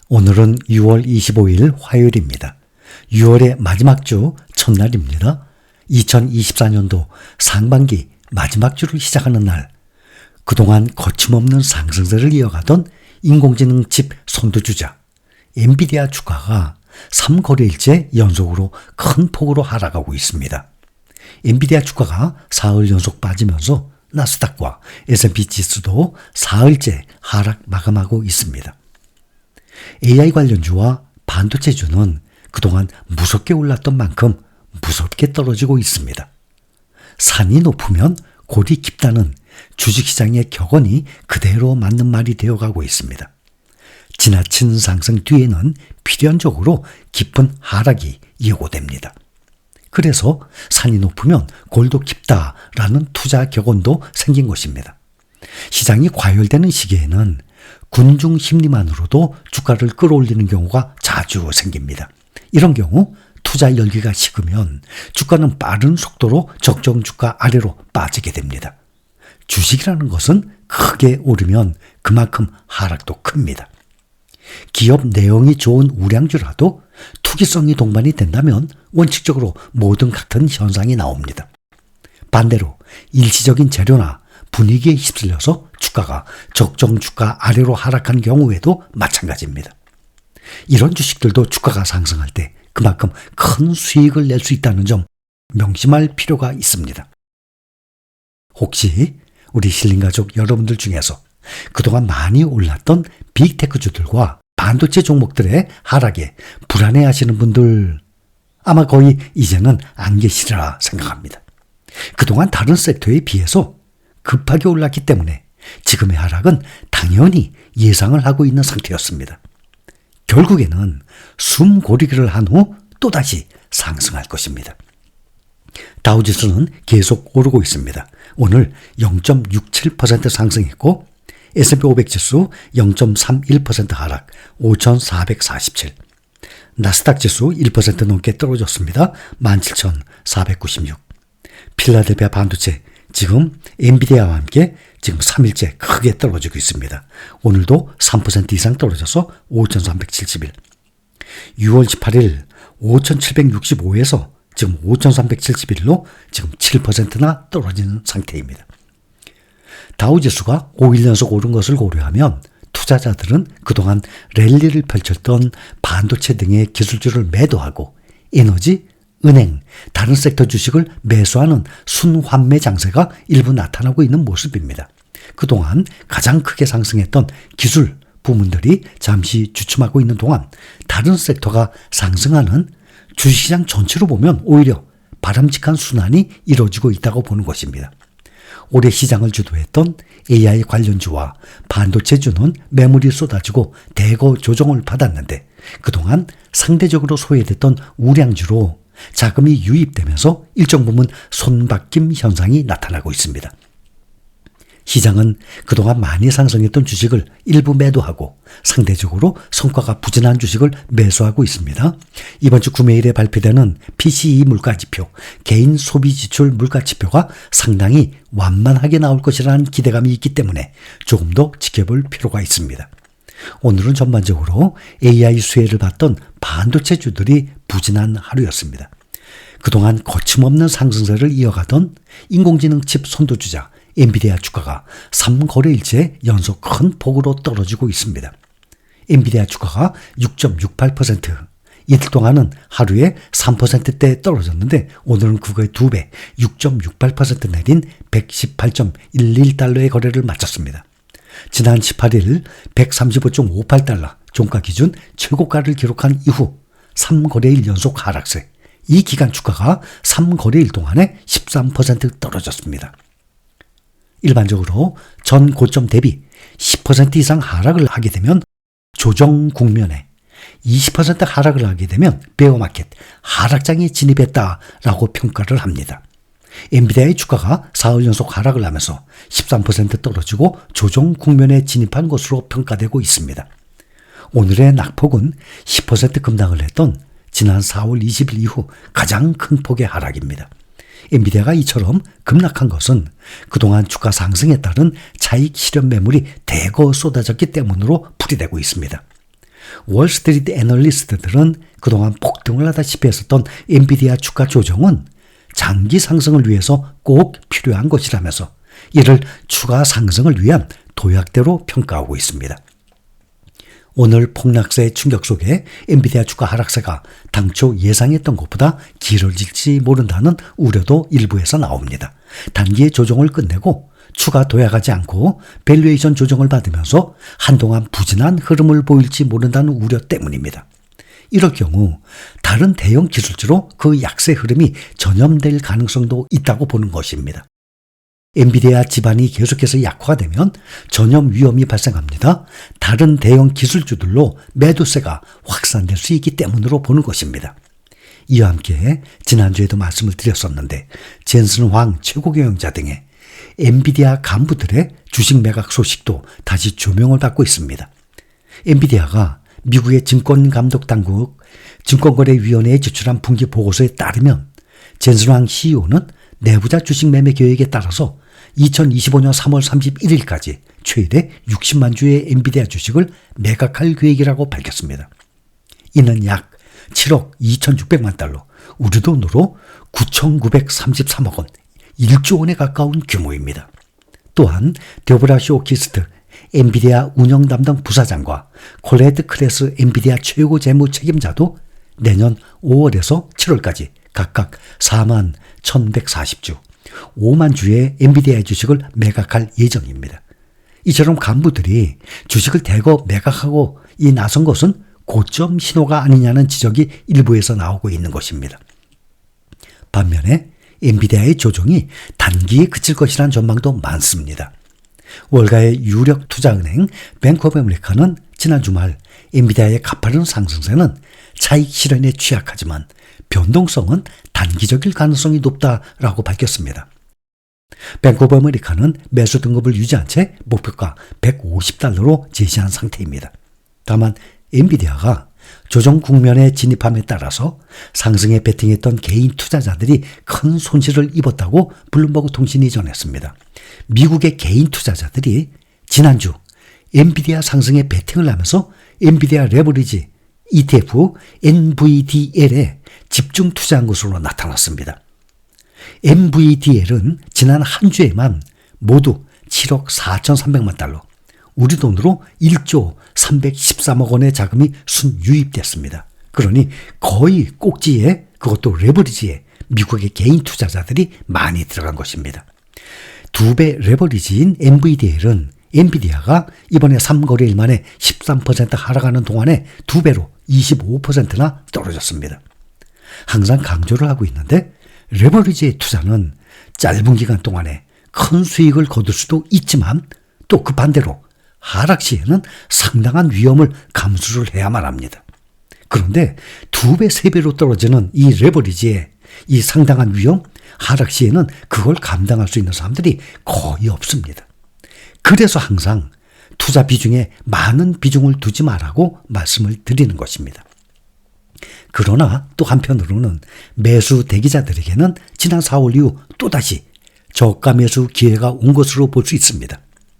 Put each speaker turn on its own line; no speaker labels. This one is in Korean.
오늘은 6월 25일 화요일입니다. 6월의 마지막 주 첫날입니다. 2024년도 상반기 마지막 주를 시작하는 날, 그동안 거침없는 상승세를 이어가던 인공지능 칩 선두주자 엔비디아 주가가 3거래일째 연속으로 큰 폭으로 하락하고 있습니다. 엔비디아 주가가 사흘 연속 빠지면서 나스닥과 S&P 지수도 사흘째 하락 마감하고 있습니다. AI 관련주와 반도체주는 그동안 무섭게 올랐던 만큼 무섭게 떨어지고 있습니다. 산이 높으면 골이 깊다는 주식시장의 격언이 그대로 맞는 말이 되어가고 있습니다. 지나친 상승 뒤에는 필연적으로 깊은 하락이 예고됩니다. 그래서 산이 높으면 골도 깊다라는 투자 격언도 생긴 것입니다. 시장이 과열되는 시기에는 군중 심리만으로도 주가를 끌어올리는 경우가 자주 생깁니다. 이런 경우 투자 열기가 식으면 주가는 빠른 속도로 적정 주가 아래로 빠지게 됩니다. 주식이라는 것은 크게 오르면 그만큼 하락도 큽니다. 기업 내용이 좋은 우량주라도 투기성이 동반이 된다면 원칙적으로 모든 같은 현상이 나옵니다. 반대로 일시적인 재료나 분위기에 휩쓸려서 주가가 적정 주가 아래로 하락한 경우에도 마찬가지입니다. 이런 주식들도 주가가 상승할 때 그만큼 큰 수익을 낼 수 있다는 점 명심할 필요가 있습니다. 혹시 우리 실린가족 여러분들 중에서 그동안 많이 올랐던 빅테크주들과 반도체 종목들의 하락에 불안해하시는 분들 아마 거의 이제는 안 계시리라 생각합니다. 그동안 다른 섹터에 비해서 급하게 올랐기 때문에 지금의 하락은 당연히 예상을 하고 있는 상태였습니다. 결국에는 숨고르기를 한 후 또다시 상승할 것입니다. 다우지수는 계속 오르고 있습니다. 오늘 0.67% 상승했고 S&P 500 지수 0.31% 하락 5,447. 나스닥 지수 1% 넘게 떨어졌습니다. 17,496. 필라델피아 반도체 지금 엔비디아와 함께 지금 3일째 크게 떨어지고 있습니다. 오늘도 3% 이상 떨어져서 5,371. 6월 18일 5,765에서 지금 5,371로 지금 7%나 떨어지는 상태입니다. 다우지수가 5일 연속 오른 것을 고려하면 투자자들은 그동안 랠리를 펼쳤던 반도체 등의 기술주를 매도하고 에너지, 은행, 다른 섹터 주식을 매수하는 순환매 장세가 일부 나타나고 있는 모습입니다. 그동안 가장 크게 상승했던 기술 부문들이 잠시 주춤하고 있는 동안 다른 섹터가 상승하는 주식시장 전체로 보면 오히려 바람직한 순환이 이루어지고 있다고 보는 것입니다. 올해 시장을 주도했던 AI 관련주와 반도체주는 매물이 쏟아지고 대거 조정을 받았는데 그동안 상대적으로 소외됐던 우량주로 자금이 유입되면서 일정 부분 손바뀜 현상이 나타나고 있습니다. 시장은 그동안 많이 상승했던 주식을 일부 매도하고 상대적으로 성과가 부진한 주식을 매수하고 있습니다. 이번 주 금요일에 발표되는 PCE 물가지표, 개인 소비지출 물가지표가 상당히 완만하게 나올 것이라는 기대감이 있기 때문에 조금 더 지켜볼 필요가 있습니다. 오늘은 전반적으로 AI 수혜를 받던 반도체주들이 부진한 하루였습니다. 그동안 거침없는 상승세를 이어가던 인공지능 칩 선두주자 엔비디아 주가가 3거래일째 연속 큰 폭으로 떨어지고 있습니다. 엔비디아 주가가 6.68%, 이틀 동안은 하루에 3%대 떨어졌는데 오늘은 그거의 2배, 6.68% 내린 118.11달러의 거래를 마쳤습니다. 지난 18일 135.58달러 종가 기준 최고가를 기록한 이후 3거래일 연속 하락세, 이 기간 주가가 3거래일 동안에 13% 떨어졌습니다. 일반적으로 전 고점 대비 10% 이상 하락을 하게 되면 조정 국면에 20% 하락을 하게 되면 베어마켓 하락장에 진입했다라고 평가를 합니다. 엔비디아의 주가가 4월 연속 하락을 하면서 13% 떨어지고 조정 국면에 진입한 것으로 평가되고 있습니다. 오늘의 낙폭은 10% 급락을 했던 지난 4월 20일 이후 가장 큰 폭의 하락입니다. 엔비디아가 이처럼 급락한 것은 그동안 주가 상승에 따른 차익 실현 매물이 대거 쏟아졌기 때문으로 풀이되고 있습니다. 월스트리트 애널리스트들은 그동안 폭등을 하다시피 했었던 엔비디아 주가 조정은 장기 상승을 위해서 꼭 필요한 것이라면서 이를 추가 상승을 위한 도약대로 평가하고 있습니다. 오늘 폭락세의 충격 속에 엔비디아 주가 하락세가 당초 예상했던 것보다 길어질지 모른다는 우려도 일부에서 나옵니다. 단기의 조정을 끝내고 추가 도약하지 않고 밸류에이션 조정을 받으면서 한동안 부진한 흐름을 보일지 모른다는 우려 때문입니다. 이럴 경우 다른 대형 기술주로 그 약세 흐름이 전염될 가능성도 있다고 보는 것입니다. 엔비디아 지반이 계속해서 약화가 되면 전염 위험이 발생합니다. 다른 대형 기술주들로 매도세가 확산될 수 있기 때문으로 보는 것입니다. 이와 함께 지난주에도 말씀을 드렸었는데 젠슨 황 최고경영자 등의 엔비디아 간부들의 주식 매각 소식도 다시 조명을 받고 있습니다. 엔비디아가 미국의 증권감독당국 증권거래위원회에 제출한 분기 보고서에 따르면 젠슨 황 CEO는 내부자 주식 매매 계획에 따라서 2025년 3월 31일까지 최대 60만 주의 엔비디아 주식을 매각할 계획이라고 밝혔습니다. 이는 약 7억 2,600만 달러, 우리 돈으로 9,933억 원, 1조 원에 가까운 규모입니다. 또한 데보라 쇼키스트 엔비디아 운영 담당 부사장과 콜레드 크레스 엔비디아 최고 재무 책임자도 내년 5월에서 7월까지 각각 4만 1,140주, 5만 주의 엔비디아 주식을 매각할 예정입니다. 이처럼 간부들이 주식을 대거 매각하고 나선 것은 고점 신호가 아니냐는 지적이 일부에서 나오고 있는 것입니다. 반면에 엔비디아의 조정이 단기에 그칠 것이라는 전망도 많습니다. 월가의 유력 투자은행 뱅크 오브 아메리카는 지난 주말 엔비디아의 가파른 상승세는 차익 실현에 취약하지만 변동성은 단기적일 가능성이 높다라고 밝혔습니다. 뱅크 오브 아메리카는 매수 등급을 유지한 채 목표가 150달러로 제시한 상태입니다. 다만 엔비디아가 조정 국면에 진입함에 따라서 상승에 베팅했던 개인 투자자들이 큰 손실을 입었다고 블룸버그 통신이 전했습니다. 미국의 개인 투자자들이 지난주 엔비디아 상승에 베팅을 하면서 엔비디아 레버리지 ETF NVDL에 집중 투자한 것으로 나타났습니다. NVDL은 지난 한 주에만 모두 7억 4,300만 달러, 우리 돈으로 1조 313억 원의 자금이 순유입됐습니다. 그러니 거의 꼭지에, 그것도 레버리지에 미국의 개인 투자자들이 많이 들어간 것입니다. 2배 레버리지인 NVDL은 엔비디아가 이번에 3거래일 만에 13% 하락하는 동안에 2배로 25%나 떨어졌습니다. 항상 강조를 하고 있는데 레버리지의 투자는 짧은 기간 동안에 큰 수익을 거둘 수도 있지만 또 그 반대로 하락 시에는 상당한 위험을 감수를 해야만 합니다. 그런데 2배, 3배로 떨어지는 이 레버리지의 이 상당한 위험, 하락 시에는 그걸 감당할 수 있는 사람들이 거의 없습니다. 그래서 항상 투자 비중에 많은 비중을 두지 말라고 말씀을 드리는 것입니다. 그러나 또 한편으로는 매수 대기자들에게는 지난 4월 이후 또다시 저가 매수 기회가 온 것으로 볼 수 있습니다.